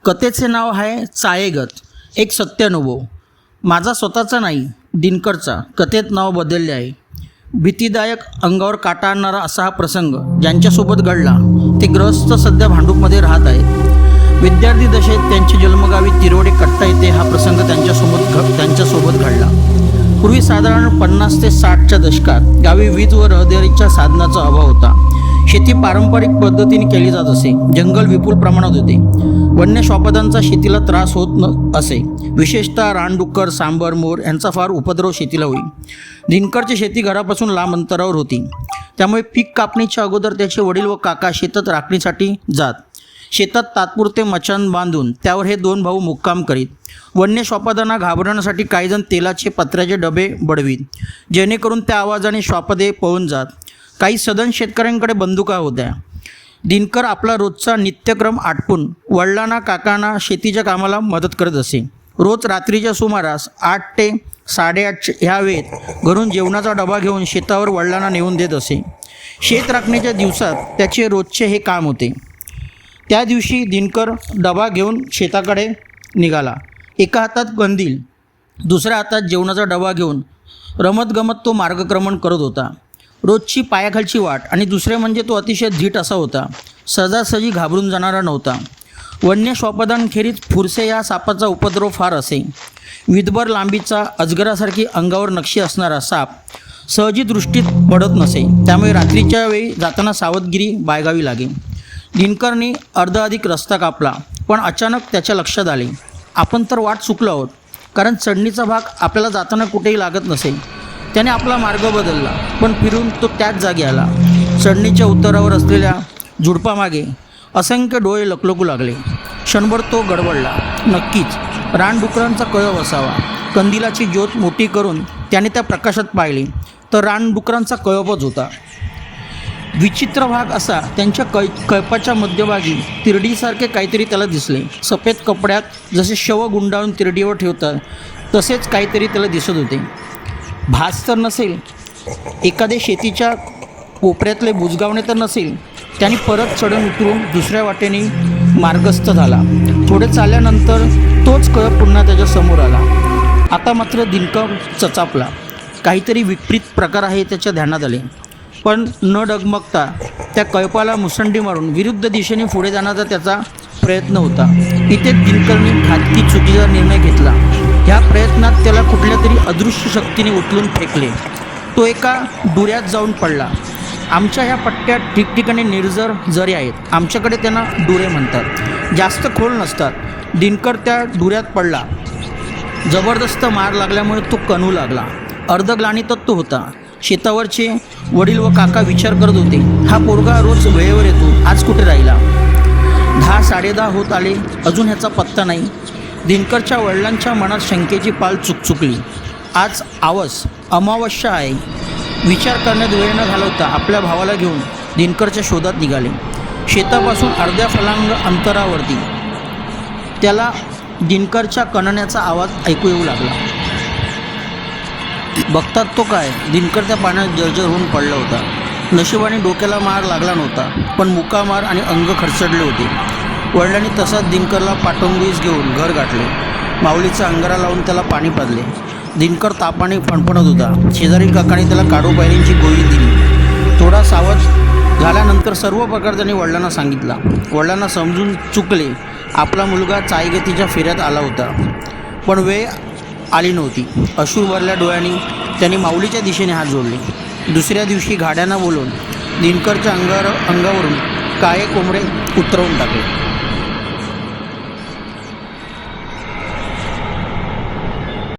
कथेचे नाव आहे चायेगत, एक सत्यानुभव. माझा स्वतःचा नाही, दिनकरचा. कथेत नाव बदलले आहे. भीतीदायक, अंगावर काटा आणणारा असा हा प्रसंग ज्यांच्यासोबत घडला ते गृहस्थ सध्या भांडूपमध्ये राहत आहेत. विद्यार्थी दशेत त्यांच्या जन्मगावी तिरोडे कट्टा येथे हा प्रसंग त्यांच्यासोबत घडला. पूर्वी साधारण 50 ते 60च्या दशकात गावी वीज व रहदारीच्या साधनाचा अभाव होता. शेती पारंपरिक पद्धतीने केली जात असे. जंगल विपुल प्रमाणात होते. वन्य श्वापदांचा शेतीला त्रास होत असे. विशेषतः रानडुक्कर, सांबर, मोर यांचा फार उपद्रव शेतीला होई. दिनकरची शेती घरापासून लांब अंतरावर होती. त्यामुळे पीक कापणीच्या अगोदर त्याचे वडील व काका शेतात राखणीसाठी जात. शेतात तात्पुरते मचाण बांधून त्यावर हे दोन भाऊ मुक्काम करीत. वन्य श्वापदांना घाबरण्यासाठी काहीजण तेलाचे पत्र्याचे डबे बडवीत, जेणेकरून त्या आवाजाने श्वापदे पळून जात. काही सदन शेतकऱ्यांकडे बंदुका होत्या. दिनकर आपला रोजचा नित्यक्रम आटपून वडिलांना काकांना शेतीच्या कामाला मदत करत असे. रोज रात्रीच्या सुमारास 8 ते 8:30 ह्या वेळेत घरून जेवणाचा डबा घेऊन शेतावर वडिलांना नेऊन देत असे. शेत राखण्याच्या दिवसात त्याचे रोजचे हे काम होते. त्या दिवशी दिनकर डबा घेऊन शेताकडे निघाला. एका हातात कंदील, दुसऱ्या हातात जेवणाचा डबा घेऊन रमतगमत तो मार्गक्रमण करत होता. रोजची पायाखालची वाट. आणि दुसरे म्हणजे तो अतिशय धीट असा होता. सहजासहजी घाबरून जाणारा नव्हता. वन्य श्वापदांखेरीज फुरसे या सापाचा उपद्रव फार असे. विदभर लांबीचा, अजगरासारखी अंगावर नक्षी असणारा साप सहजी दृष्टीत पडत नसे. त्यामुळे रात्रीच्या वेळी जाताना सावधगिरी बाळगावी लागे. दिनकरने अर्धाधिक रस्ता कापला, पण अचानक त्याच्या लक्षात आले, आपण तर वाट चुकलो आहोत. कारण चढणीचा भाग आपल्याला जाताना कुठेही लागत नसे. त्याने आपला मार्ग बदलला, पण फिरून तो त्याच जागी आला. चढणीच्या उतारावर असलेल्या झुडपामागे असंख्य डोळे लकलकू लागले. क्षणभर तो गडबडला. नक्कीच रानडुकरांचा कळप असावा. कंदिलाची ज्योत मोठी करून त्याने त्या प्रकाशात पाहिले, तर रानडुकरांचा कळपच होता. विचित्र भाग असा, त्यांच्या कळपाच्या मध्यभागी तिरडीसारखे काहीतरी त्याला दिसले. सफेद कपड्यात जसे शव गुंडाळून तिरडीवर ठेवतात तसेच काहीतरी त्याला दिसत होते. भास तर नसेल, एखादे शेतीच्या कोपऱ्यातले बुजगावणे तर नसेल. त्यांनी परत चढून उतरून दुसऱ्या वाटेने मार्गस्थ झाला. थोडे चालल्यानंतर तोच कळप पुन्हा त्याच्या समोर आला. आता मात्र दिनकर चचापला. काहीतरी विपरीत प्रकार आहे त्याच्या ध्यानात आले. पण न डगमगता त्या कळपाला मुसंडी मारून विरुद्ध दिशेने पुढे जाण्याचा त्याचा प्रयत्न होता. इथे दिनकरने घातकी चुकीचा निर्णय घेतला. ह्या प्रयत्नात त्याला कुठल्या तरी अदृश्य शक्तीने उचलून फेकले. तो एका डुऱ्यात जाऊन पडला. आमच्या ह्या पट्ट्यात ठिकठिकाणी निर्जर झरे आहेत. आमच्याकडे त्यांना डुरे म्हणतात. जास्त खोल नसतात. दिनकर त्या डुऱ्यात पडला. जबरदस्त मार लागल्यामुळे तो कणू लागला. अर्धग्लानीतच तो होता. शेतावरचे वडील व काका विचार करत होते, हा पोरगा रोज वेळेवर येतो, आज कुठे राहिला. 10, 10:30 होत आले, अजून ह्याचा पत्ता नाही. दिनकरच्या वडिलांच्या मनात शंकेची पाल चुकचुकली. आज अमावस्या आहे. विचार करण्यात वेळ न घालवता आपल्या भावाला घेऊन दिनकरच्या शोधात निघाले. शेतापासून अर्ध्या फलांग अंतरावरती त्याला दिनकरच्या कणण्याचा आवाज ऐकू येऊ लागला. बघतात तो काय, दिनकर त्या पाण्यात जर्जर होऊन पडला होता. नशिबाने डोक्याला मार लागला नव्हता, पण मुकामार आणि अंग खरचडले होते. वडिलांनी तसाच दिनकरला पाठवून घेऊन घर गाठले. माऊलीचा अंगारा लावून त्याला पाणी पाजले. दिनकर तापाने फणफणत होता. शेजारी काकाने त्याला काडोपायरींची गोळी दिली. थोडा सावध झाल्यानंतर सर्व प्रकार त्यांनी वडिलांना सांगितला. वडिलांना समजून चुकले. आपला मुलगा चायगतीच्या फेऱ्यात आला होता, पण वेळ आली नव्हती. अश्रू भरल्या डोळ्यांनी त्यांनी माऊलीच्या दिशेने हात जोडले. दुसऱ्या दिवशी गाड्यांना बोलवून दिनकरच्या अंगावरून काळे कोंबडे उतरवून टाकले.